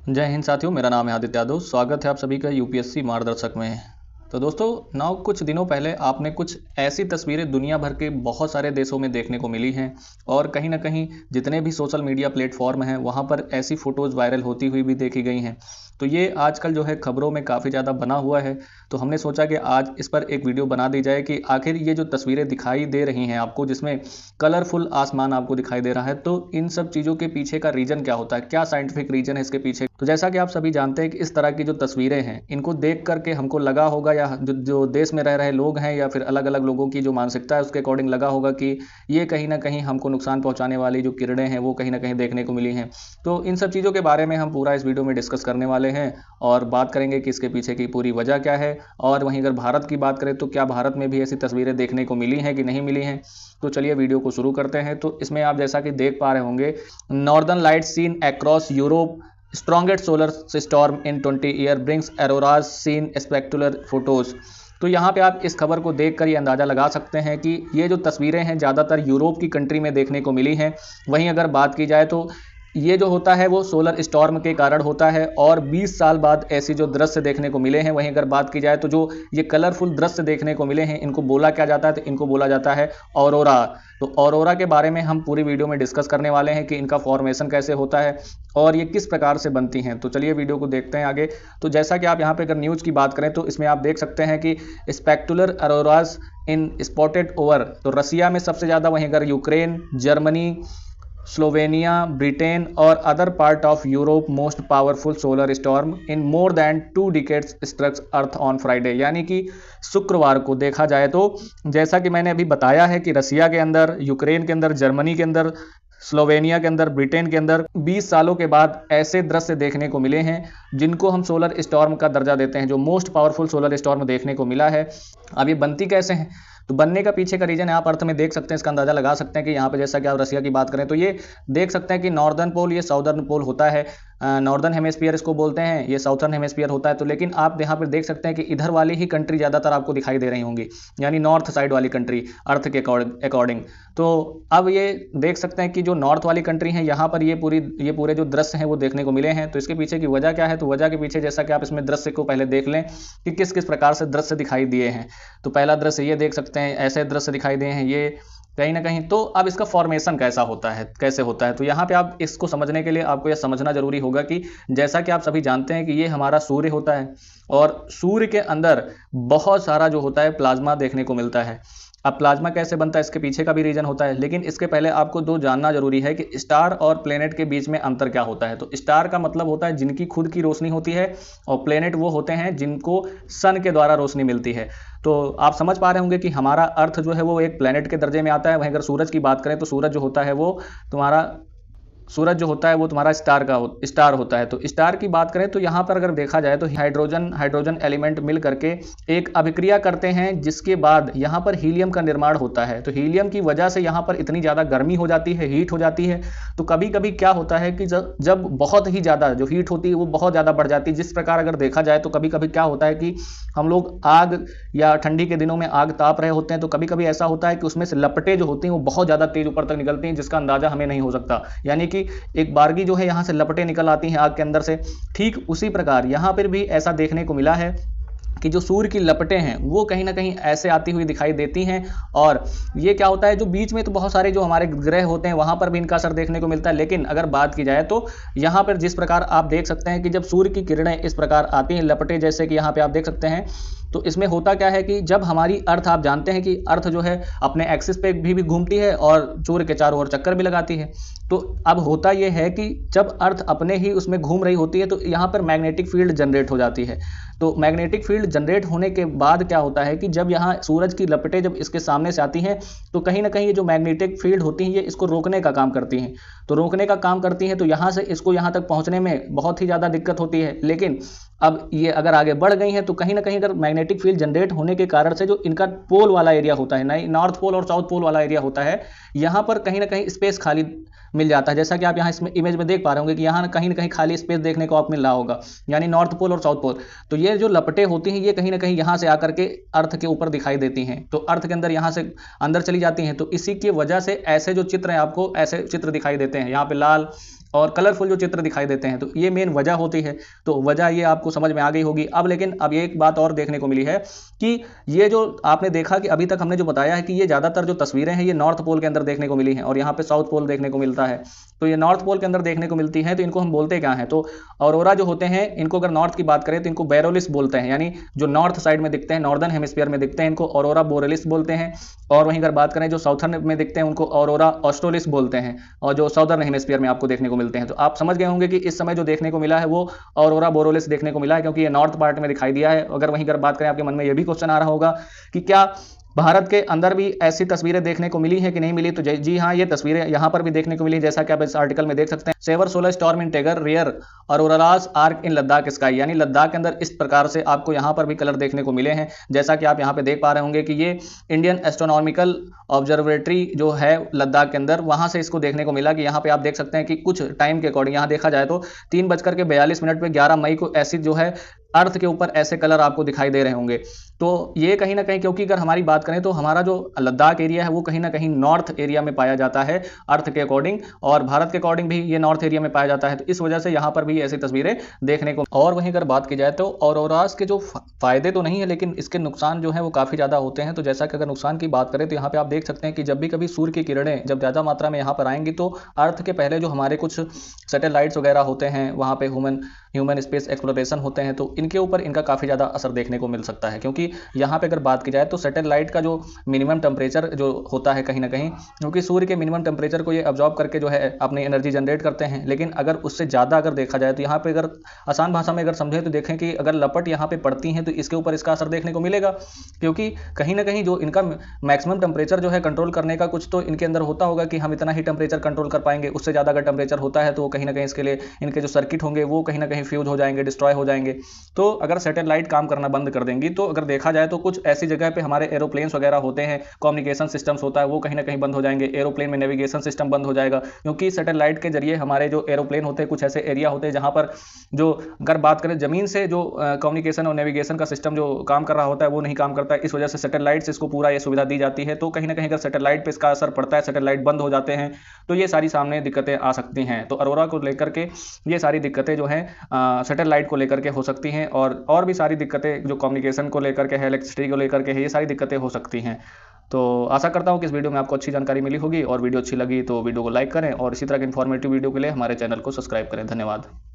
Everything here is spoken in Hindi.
जय हिंद साथियों, मेरा नाम है आदित्य यादव। स्वागत है आप सभी का यूपीएससी मार्गदर्शक में। तो दोस्तों कुछ दिनों पहले आपने कुछ ऐसी तस्वीरें दुनिया भर के बहुत सारे देशों में देखने को मिली हैं और कहीं ना कहीं जितने भी सोशल मीडिया प्लेटफॉर्म हैं वहाँ पर ऐसी फ़ोटोज़ वायरल होती हुई भी देखी गई हैं। तो ये आजकल जो है खबरों में काफ़ी ज़्यादा बना हुआ है। तो हमने सोचा कि आज इस पर एक वीडियो बना दी जाए कि आखिर ये जो तस्वीरें दिखाई दे रही हैं आपको, जिसमें कलरफुल आसमान आपको दिखाई दे रहा है, तो इन सब चीज़ों के पीछे का रीज़न क्या होता है, क्या साइंटिफिक रीज़न है इसके पीछे। तो जैसा कि आप सभी जानते हैं कि इस तरह की जो तस्वीरें हैं इनको देख करके हमको लगा होगा, या जो देश में रह रहे लोग हैं या फिर अलग अलग लोगों की जो मानसिकता है उसके अकॉर्डिंग लगा होगा कि ये कहीं ना कहीं हमको नुकसान पहुंचाने वाली जो किरणें हैं वो कहीं ना कहीं देखने को मिली हैं। तो इन सब चीज़ों के बारे में हम पूरा इस वीडियो में डिस्कस करने वाले हैं और बात करेंगे कि इसके पीछे की पूरी वजह क्या है। और वहीं अगर भारत की बात करें तो क्या भारत में भी ऐसी तस्वीरें देखने को मिली हैं कि नहीं मिली हैं। तो चलिए वीडियो को शुरू करते हैं। तो इसमें आप जैसा कि देख पा रहे होंगे, northern light scene across Europe, strongest solar storm in 20 year brings auroras seen spectacular photos। तो यहाँ पे आप इस खबर को देखकर ये अंदाज़ा लगा सकते हैं कि ये जो तस्वीरें हैं ज़्यादातर यूरोप की कंट्री में देखने को मिली हैं। वहीं अगर बात की जाए तो ये जो होता है वो सोलर स्टॉर्म के कारण होता है और 20 साल बाद ऐसी जो दृश्य देखने को मिले हैं। वहीं अगर बात की जाए तो जो ये कलरफुल दृश्य देखने को मिले हैं इनको बोला क्या जाता है, तो इनको बोला जाता है ऑरोरा। तो ऑरोरा के बारे में हम पूरी वीडियो में डिस्कस करने वाले हैं कि इनका फॉर्मेशन कैसे होता है और ये किस प्रकार से बनती हैं। तो चलिए वीडियो को देखते हैं आगे। तो जैसा कि आप यहाँ पे अगर न्यूज़ की बात करें तो इसमें आप देख सकते हैं कि spectacular auroras in spotted over, तो रसिया में सबसे ज़्यादा, वहीं अगर यूक्रेन, जर्मनी, स्लोवेनिया, ब्रिटेन और other part of Europe most powerful solar storm in more than 2 decades strikes Earth on Friday. यानी कि शुक्रवार को देखा जाए तो जैसा कि मैंने अभी बताया है कि रसिया के अंदर, यूक्रेन के अंदर, जर्मनी के अंदर, स्लोवेनिया के अंदर, ब्रिटेन के अंदर 20 सालों के बाद ऐसे दृश्य देखने को मिले हैं जिनको हम सोलर स्टॉर्म का दर्जा देते हैं, जो मोस्ट पावरफुल सोलर स्टॉर्म देखने को मिला है। अब ये बनती कैसे हैं, तो बनने का पीछे का रीजन आप अर्थ में देख सकते हैं, इसका अंदाजा लगा सकते हैं कि यहाँ पे जैसा कि आप रसिया की बात करें तो ये देख सकते हैं कि नॉर्दर्न पोल, ये साउदर्न पोल होता है। नॉर्दर्न हेमिस्फीयर इसको बोलते हैं, ये साउथर्न हेमिस्फीयर होता है। तो लेकिन आप यहाँ पर देख सकते हैं कि इधर वाली ही कंट्री ज़्यादातर आपको दिखाई दे रही होंगी, यानी नॉर्थ साइड वाली कंट्री अर्थ के अकॉर्डिंग। तो अब ये देख सकते हैं कि जो नॉर्थ वाली कंट्री है यहाँ पर ये पूरे जो दृश्य हैं वो देखने को मिले हैं। तो इसके पीछे की वजह क्या है, तो वजह के पीछे जैसा कि आप इसमें दृश्य को पहले देख लें कि किस किस प्रकार से दृश्य दिखाई दिए हैं। तो पहला दृश्य ये देख सकते हैं, ऐसे दृश्य दिखाई दिए हैं ये कहीं ना कहीं। तो अब इसका फॉर्मेशन कैसे होता है, तो यहाँ पे आप इसको समझने के लिए आपको यह समझना जरूरी होगा कि जैसा कि आप सभी जानते हैं कि ये हमारा सूर्य होता है और सूर्य के अंदर बहुत सारा जो होता है प्लाज्मा देखने को मिलता है। अब प्लाज्मा कैसे बनता है इसके पीछे का भी रीजन होता है, लेकिन इसके पहले आपको दो जानना जरूरी है कि स्टार और प्लेनेट के बीच में अंतर क्या होता है। तो स्टार का मतलब होता है जिनकी खुद की रोशनी होती है और प्लेनेट वो होते हैं जिनको सन के द्वारा रोशनी मिलती है। तो आप समझ पा रहे होंगे कि हमारा अर्थ जो है वो एक प्लेनेट के दर्जे में आता है। वहीं अगर सूरज की बात करें तो सूरज जो होता है वो तुम्हारा स्टार होता है। तो स्टार की बात करें तो यहाँ पर अगर देखा जाए तो हाइड्रोजन एलिमेंट मिल करके एक अभिक्रिया करते हैं जिसके बाद यहाँ पर हीलियम का निर्माण होता है। तो हीलियम की वजह से यहाँ पर इतनी ज़्यादा गर्मी हो जाती है, हीट हो जाती है। तो कभी कभी क्या होता है कि जब बहुत ही ज़्यादा जो हीट होती है वो बहुत ज़्यादा बढ़ जाती है। जिस प्रकार अगर देखा जाए तो कभी कभी क्या होता है कि हम लोग आग या ठंडी के दिनों में आग ताप रहे होते हैं तो कभी कभी ऐसा होता है कि उसमें से लपटें जो होती हैं वो बहुत ज़्यादा तेज ऊपर तक निकलती हैं, जिसका अंदाजा हमें नहीं हो सकता। यानी कि एक बारगी जो है यहां से लपटें निकल आती हैं आग के अंदर से। ठीक उसी प्रकार यहां पर भी ऐसा देखने को मिला है कि जो सूर्य की लपटें हैं वो कहीं ना कहीं ऐसे आती हुई दिखाई देती हैं। और ये क्या होता है, जो बीच में तो बहुत सारे जो हमारे ग्रह होते हैं वहां पर भी इनका असर देखने को मिलता है। लेकिन अगर बात की जाए तो यहाँ पर जिस प्रकार आप देख सकते हैं कि जब सूर्य की किरणें इस प्रकार आती हैं लपटें, जैसे कि यहाँ पे आप देख सकते हैं, तो इसमें होता क्या है कि जब हमारी अर्थ, आप जानते हैं कि अर्थ जो है अपने एक्सिस पे भी घूमती है और सूर्य के चारों ओर चक्कर भी लगाती है। तो अब होता यह है कि जब अर्थ अपने ही उसमें घूम रही होती है तो यहाँ पर मैग्नेटिक फील्ड जनरेट हो जाती है। तो मैग्नेटिक फील्ड जनरेट होने के बाद क्या होता है कि जब यहाँ सूरज की लपटें जब इसके सामने से आती हैं तो कहीं ना कहीं ये जो मैग्नेटिक फील्ड होती हैं ये इसको रोकने का काम करती हैं। तो रोकने का काम करती हैं तो यहाँ से इसको यहाँ तक पहुँचने में बहुत ही ज़्यादा दिक्कत होती है। लेकिन अब ये अगर आगे बढ़ गई हैं तो कहीं ना कहीं अगर मैग्नेटिक फील्ड जनरेट होने के कारण से जो इनका पोल वाला एरिया होता है, नॉर्थ पोल और साउथ पोल वाला एरिया होता है, यहाँ पर कहीं ना कहीं स्पेस खाली मिल जाता है। जैसा कि आप यहाँ इसमें इमेज में देख पा रहे होंगे कि यहाँ ना कहीं खाली स्पेस देखने को आप मिल रहा होगा, यानी नॉर्थ पोल और साउथ पोल। तो ये जो लपटें होती हैं ये कहीं ना कहीं यहाँ से आकर के अर्थ के ऊपर दिखाई देती हैं, तो अर्थ के अंदर यहाँ से अंदर चली जाती हैं। तो इसी की वजह से ऐसे जो चित्र हैं आपको ऐसे चित्र दिखाई देते हैं। यहाँ पे लाल और कलरफुल जो चित्र दिखाई देते हैं। तो ये मेन वजह होती है। तो वजह ये आपको समझ में आ गई होगी। अब लेकिन अब ये एक बात और देखने को मिली है कि ये जो आपने देखा कि अभी तक हमने जो बताया है कि ये ज़्यादातर जो तस्वीरें हैं ये नॉर्थ पोल के अंदर देखने को मिली हैं और यहाँ पे साउथ पोल देखने को मिलता है। तो ये नॉर्थ पोल के अंदर देखने को मिलती है, तो इनको हम बोलते क्या हैं? तो ऑरोरा जो होते हैं इनको अगर नॉर्थ की बात करें तो इनको बोरेलिस बोलते हैं, यानी जो नॉर्थ साइड में दिखते हैं, नॉर्दर्न हेमिस्फीयर में दिखते हैं, इनको ऑरोरा बोरेलिस बोलते हैं। और वहीं अगर बात करें जो साउथर्न में दिखते हैं उनको ऑरोरा ऑस्ट्रेलिस बोलते हैं, और जो साउदर्न हेमिस्फीयर में आपको देखने को मिलते हैं। तो आप समझ गए होंगे कि इस समय जो देखने को मिला है वो ऑरोरा बोरेलिस देखने को मिला है, क्योंकि ये नॉर्थ पार्ट में दिखाई दिया है। अगर वहीं अगर बात करें, आपके मन में ये भी क्वेश्चन आ रहा होगा कि क्या भारत के अंदर भी ऐसी तस्वीरें देखने को मिली है कि नहीं मिली? तो जी हाँ, ये तस्वीरें यहाँ पर भी देखने को मिली, जैसा कि आप इस आर्टिकल में देख सकते हैं। Severe solar storm in triggers rare auroras arc in Ladakh sky, यानी लद्दाख के अंदर इस प्रकार से आपको यहाँ पर भी कलर देखने को मिले हैं। जैसा कि आप यहाँ पे देख पा रहे होंगे कि ये इंडियन एस्ट्रोनॉमिकल ऑब्जर्वेटरी जो है लद्दाख के अंदर, वहां से इसको देखने को मिला कि यहाँ पे आप देख सकते हैं कि कुछ टाइम के अकॉर्डिंग यहाँ देखा जाए तो 3:42 पे 11 मई को ऐसी जो है अर्थ के ऊपर ऐसे कलर आपको दिखाई दे रहे होंगे। तो ये कहीं ना कहीं, क्योंकि अगर हमारी बात करें तो हमारा जो लद्दाख एरिया है वो कहीं ना कहीं नॉर्थ एरिया में पाया जाता है अर्थ के अकॉर्डिंग, और भारत के अकॉर्डिंग भी ये नॉर्थ एरिया में पाया जाता है। तो इस वजह से यहाँ पर भी ऐसी तस्वीरें देखने को। और वहीं अगर बात की जाए तो ऑरोरास के जो फायदे तो नहीं है, लेकिन इसके नुकसान जो है वो काफ़ी ज़्यादा होते हैं। तो जैसा कि अगर नुकसान की बात करें तो यहाँ पे आप देख सकते हैं कि जब भी कभी सूर्य की किरणें जब ज़्यादा मात्रा में यहाँ पर आएंगी तो अर्थ के पहले जो हमारे कुछ सैटेलाइट्स वगैरह होते हैं, वहाँ पे ह्यूमन स्पेस एक्सप्लोरेशन होते हैं, तो इनके ऊपर इनका काफ़ी ज़्यादा असर देखने को मिल सकता है। क्योंकि यहाँ पे अगर बात की जाए तो सैटेलाइट का जो मिनिमम टेम्परेचर जो होता है कहीं ना कहीं, क्योंकि सूर्य के मिनिमम टेम्परेचर को ये अब्जॉर्ब करके जो है अपनी एनर्जी जनरेट करते हैं, लेकिन अगर उससे ज़्यादा अगर देखा जाए तो यहाँ पे अगर आसान भाषा में अगर समझें तो देखें कि अगर लपट यहाँ पे पड़ती हैं तो इसके ऊपर इसका असर देखने को मिलेगा। क्योंकि कहीं ना कहीं जो इनका मैक्सिमम टेम्परेचर जो है कंट्रोल करने का कुछ तो इनके अंदर होता होगा कि हम इतना ही टेम्परेचर कंट्रोल कर पाएंगे। उससे ज़्यादा अगर टेम्परेचर होता है तो कहीं ना कहीं इसके लिए इनके जो सर्किट होंगे वो कहीं ना कहीं फ्यूज हो जाएंगे, डिस्ट्रॉय हो जाएंगे। तो अगर सैटेलाइट काम करना बंद कर देंगी तो अगर देखा जाए तो कुछ ऐसी जगह पे हमारे एरोप्लेन्स वगैरह होते हैं, कम्युनिकेशन सिस्टम्स होता है, वो कहीं ना कहीं बंद हो जाएंगे। एरोप्लेन में नेविगेशन सिस्टम बंद हो जाएगा, क्योंकि सैटेलाइट के जरिए हमारे जो एरोप्लेन होते हैं कुछ ऐसे एरिया होते हैं जहां पर जो अगर बात करें जमीन से जो कम्युनिकेशन और नेविगेशन का सिस्टम जो काम कर रहा होता है वो नहीं काम करता है। इस वजह से सैटेलाइट से इसको पूरा ये सुविधा दी जाती है। तो कहीं ना कहीं अगर सैटेलाइट पे इसका असर पड़ता है, सैटेलाइट बंद हो जाते हैं, तो ये सारी सामने दिक्कतें आ सकती हैं। तो अरोरा को लेकर के ये सारी दिक्कतें जो हैं सैटेलाइट को लेकर के हो सकती हैं, और भी सारी दिक्कतें जो कम्युनिकेशन को लेकर के है, इलेक्ट्रिसिटी को लेकर के है, ये सारी दिक्कतें हो सकती हैं। तो आशा करता हूँ कि इस वीडियो में आपको अच्छी जानकारी मिली होगी, और वीडियो अच्छी लगी तो वीडियो को लाइक करें, और इसी तरह के इन्फॉर्मेटिव वीडियो के लिए हमारे चैनल को सब्सक्राइब करें। धन्यवाद।